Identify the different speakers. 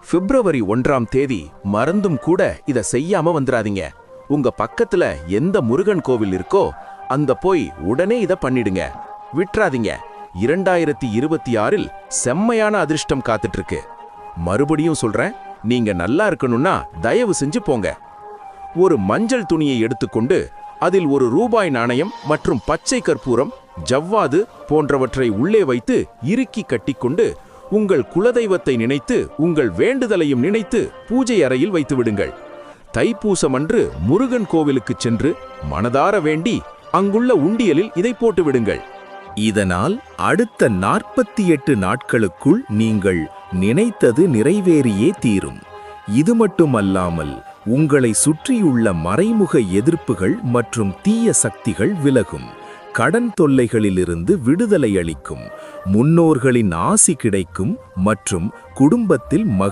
Speaker 1: பிப்ரவரி 1ஆம் தேதி மறந்தும் கூட இத செய்யாம வந்துராதீங்க. உங்க பக்கத்துல எந்த முருகன் கோவில் இருக்கோ அந்த போய் உடனே இத பண்ணிடுங்க. விட்றாதீங்க. 2026இல் செம்மையான அதிர்ஷ்டம் காத்துட்டு இருக்கு. மறுபடியும் சொல்றேன், நீங்க நல்லா இருக்கணும்னா தயவு செஞ்சு போங்க. ஒரு மஞ்சள் துணியை எடுத்துக்கொண்டு அதில் ஒரு ரூபாய் நாணயம் மற்றும் பச்சை கற்பூரம், ஜவ்வாது போன்றவற்றை உள்ளே வைத்து இறுக்கி கட்டிக்கொண்டு உங்கள் குலதெய்வத்தை நினைத்து உங்கள் வேண்டுதலையும் நினைத்து பூஜை அறையில் வைத்து விடுங்கள். தைப்பூசம் அன்று முருகன் கோவிலுக்கு சென்று மனதார வேண்டி அங்குள்ள உண்டியலில் இதை போட்டு விடுங்கள்.
Speaker 2: இதனால் அடுத்த 48 நாட்களுக்குள் நீங்கள் நினைத்தது நிறைவேறியே தீரும். இது மட்டுமல்லாமல் உங்களை சுற்றியுள்ள மறைமுக எதிர்ப்புகள் மற்றும் தீய சக்திகள் விலகும். கடன் தொல்லைகளிலிருந்து விடுதலை அளிக்கும். முன்னோர்களின் ஆசி கிடைக்கும் மற்றும் குடும்பத்தில் மகிழ்ச்சி